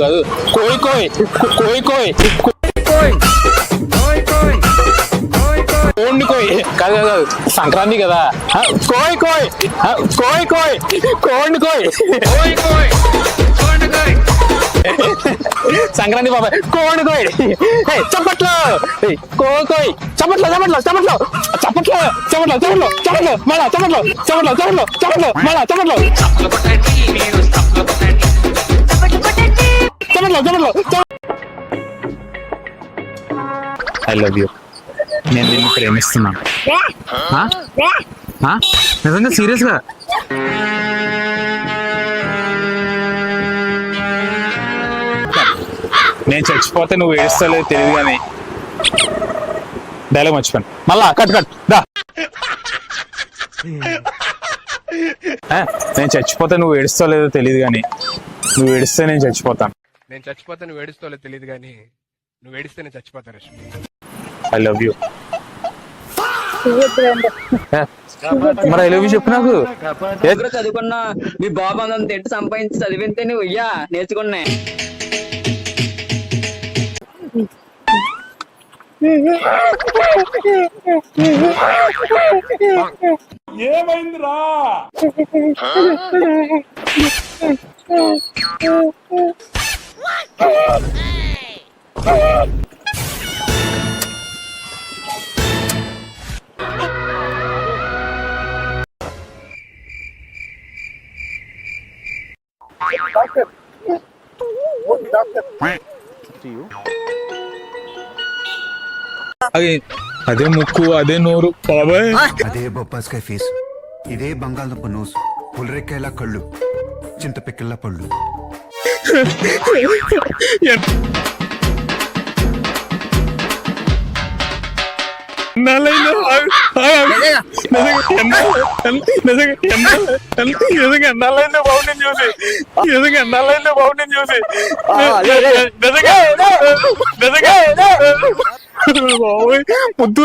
కాదు కోయ్ కోయ్ కోయ్ కోయ్ కోండి కోయ్ కాదు కాదు కాదు సంక్రాంతి కదా కోయ్ కోయ్ కోయ్ కోయ్ కోండి కోయ్ సంక్రాంతి బాబాయ్ కోండి కోయ్ చప్పట్లో కోయ్ కోయ్ చప్పట్లో చప్పట్లో చప్పట్లో చప్పట్లో చప్పట్లో చప్పట్లో చప్పట్లో మళ్ళా చప్పట్లో చప్పట్లో చప్పట్లో చప్పట్లో మళ్ళా చప్పట్లో చప్పట్లో చప్పట్లో. I love you. నేను నిన్ను ప్రేమిస్తున్నాను. నిజంగా సీరియస్ గా నేను చచ్చిపోతే నువ్వు ఏడుస్తలేదు తెలియదు కానీ డైలాగ్ మర్చిపోయాను మళ్ళా కట్ కట్ దా. నేను చచ్చిపోతే నువ్వు ఏడుస్తలేదో తెలియదు కానీ నువ్వు ఏడిస్తే నేను చచ్చిపోతాను. నేను చచ్చిపోతే నువ్వు ఏడుస్తావులే తెలియదు కానీ నువ్వు ఏడిస్తే నేను చచ్చిపోతాను. I love you. మరి ఐ లవ్ యూ చెప్పు నాకు. చదువుకున్నా మీ బాబు అంత ఎట్టు సంపాదించి చదివితే నువ్వు అయ్యా నేర్చుకున్నా. ఏమైందిరా? అదే ముక్కు అదే నోరు బాబాయ్. అదే బొప్పాస్కాయ ఫేస్, ఇదే బంగాళదుంప నోసు, పుల్లరెక్కాయలా కళ్ళు, చింతపిక్కల్లా పళ్ళు. ఎన్నాళ్ళైందో బాగుండి చూసి ఎన్నాళ్ళైందో బాగుండి చూసి ముద్దు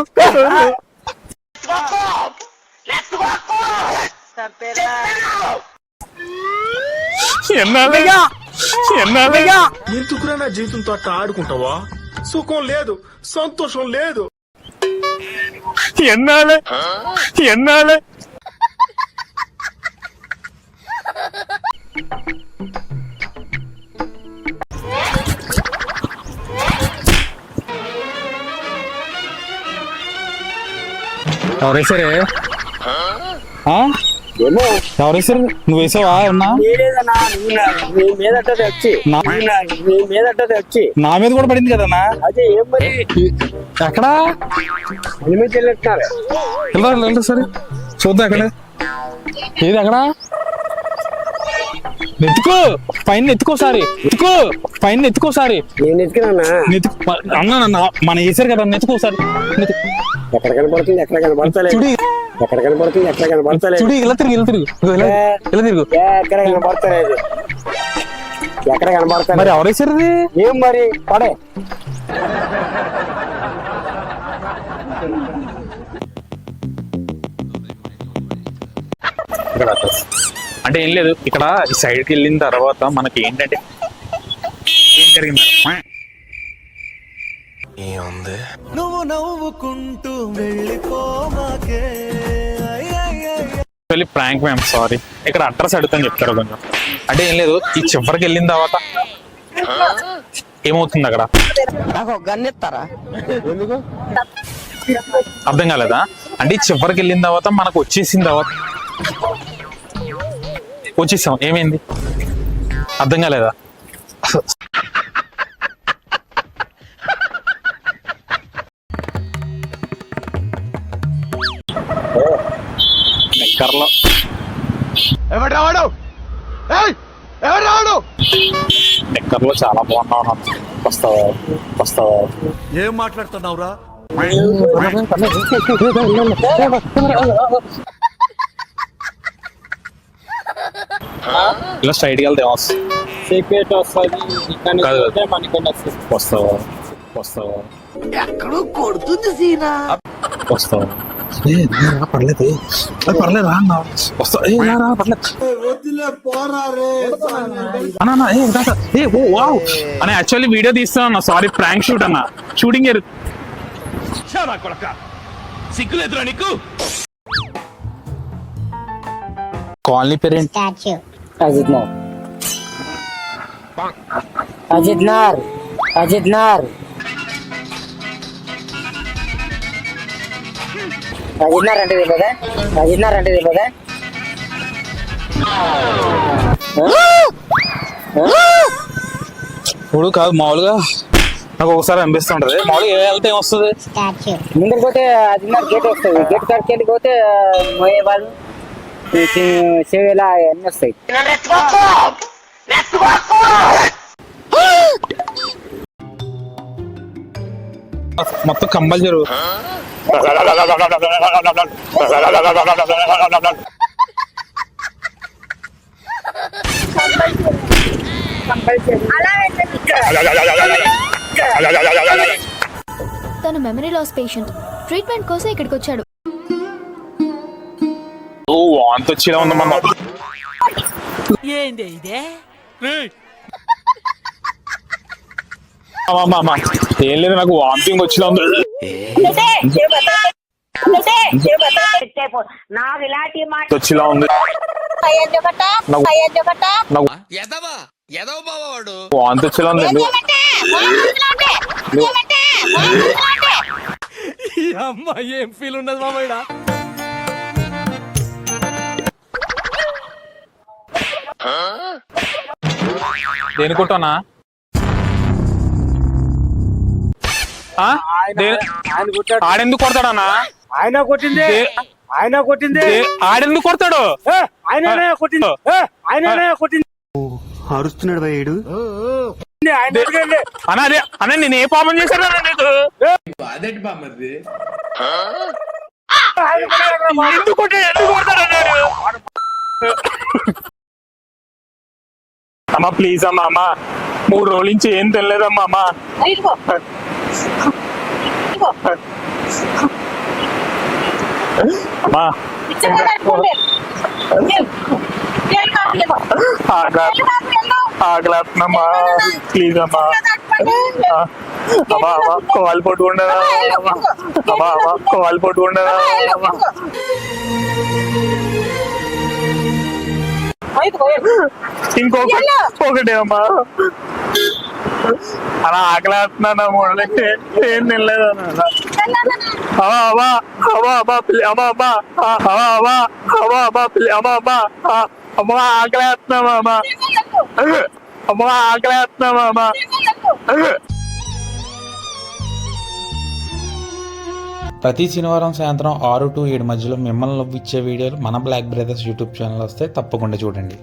ఎన్నాళ్ళగా ఎందుకురా నా జీవితంతో అట్లా ఆడుకుంటావా? సుఖం లేదు, సంతోషం లేదు. ఎన్నాళ్ళే ఎవరేసారే? ఎవరేసారు? నువ్వు వేసావా? నా మీద కూడా పడింది కదన్నా. ఎక్కడా సరే చూద్దాం. ఎక్కడ ఏది? ఎక్కడ నెత్తుకో పైన ఎత్తుకోసారి పైన ఎత్తుకోసారి అన్న మన వేసారు కదా నెత్తుకోసారి. ఎక్కడ కనబడుతుంది? ఎక్కడ కనబడతలేదు. ఎక్కడ కనబడుతుంది? ఎక్కడ కనబడతలేదు. చూడు ఇలా తిరుగు ఎక్కడ కనబడతలేదు. ఎక్కడ కనబడతా? మరి ఎవరేసారు? ఏం మరి పడే అంటే ఏం లేదు. ఇక్కడ ఈ సైడ్కి వెళ్ళిన తర్వాత మనకి ఏంటంటే ఏం జరిగింది? నువ్వు నవ్వుకుంటూ వెళ్ళిపోమాకే. Prank ma'am sorry. ఇక్కడ అడ్రస్ అడుగుతాను చెప్తారు కొంచెం. అంటే ఏం లేదు, ఈ చివరికి వెళ్ళిన తర్వాత ఏమవుతుంది అక్కడ నాకు గన్నెత్తారా? ఎందుకు అర్థం కాలేదా? అంటే ఈ చివరికి వెళ్ళిన తర్వాత మనకు వచ్చేసిన తర్వాత వచ్చేసాం. ఏమైంది అర్థం కాలేదా? నెక్కర్లో నెక్కర్లో చాలా బాగున్నావు. వస్తావా? ఏం మాట్లాడుతున్నావురా? ఇలా స్ట్రైట్కి వెళ్తే వస్తావా? ఎక్కడో కొడుతుంది సీనా. వస్తావా? పర్లేదు పర్లేదు రా అన్న వస్తా రా పర్లేదు అన్న ఓ వావ్ అన్న యాక్చువల్లీ వీడియో తీస్తాను అన్న సారీ ప్రాంక్ షూట్ అన్న షూటింగ్ సిగ్గులేదురా నీకు కాలనీ పేరెంట్ అజిత్నార్ అజిత్నార్ అంటే తెలియదా? అజిత్నార్ అంటే తెలియదా? ఇప్పుడు కాదు మామూలుగా నాకు ఒకసారి అనిపిస్తూ ఉంటది మామూలుగా వెళ్తే ఏమొస్తుంది ముందుకు పోతే అజిత్నార్ గేట్ వస్తుంది. గేట్ కాడికి వెళ్ళిపోతే మోయేవాళ్ళు సేవేలా అన్నీ వస్తాయి. మొత్తం కంబల్ జరుగు తను మెమరీ లాస్ పేషెంట్. ట్రీట్మెంట్ కోసం ఇక్కడికి వచ్చాడు. ఓ వాంతి వచ్చేలా ఉందమ్మా ఏంది ఇదే? ఏం లేదు నాకు వామిటింగ్ వచ్చేలా ఉంది వచ్చేలా ఉంది వాంతి వచ్చేలా ఉంది అమ్మా ఏం ఫీల్ ఉండదు మామయ్య. దేనికుంటానా ఆడెందుకు కొడతాడన్నా? ఆయన కొట్టింది ఆయన కొట్టింది ఆడెందుకు కొడతాడు? ఆయన కొట్టింది ఆయన కొట్టింది అరుస్తున్నాడు భయ్యుడు. అన్నా అదే అన్న నేను ఏ పాపం చేశాను నీకు? ఎందుకు కొడతాడు అన్నాడు? అమ్మా ప్లీజ్ అమ్మా అమ్మా 3 రోజుల నుంచి ఏం తెలియదమ్మా అమ్మా అమ్మా ఆగలేస్తున్నమ్మా ప్లీజ్ అమ్మా అమ్మా అమ్మా కాలు పట్టుకుండదా అమ్మా అమ్మా కాలు పట్టుకుండదా ఇంకొకటి అమ్మా అలా ఆకలేస్తున్నాను మూడలకి ఏం తినలేదు అమ్మా ఆకలేస్తున్నామా అమ్మా ఆకలేస్తున్నామా ప్రతి శనివారం సాయంత్రం 6 to 7 మధ్యలో మిమ్మల్ని ఇచ్చే వీడియోలు మన బ్లాక్ బ్రదర్స్ యూట్యూబ్ ఛానల్ వస్తే తప్పకుండా చూడండి.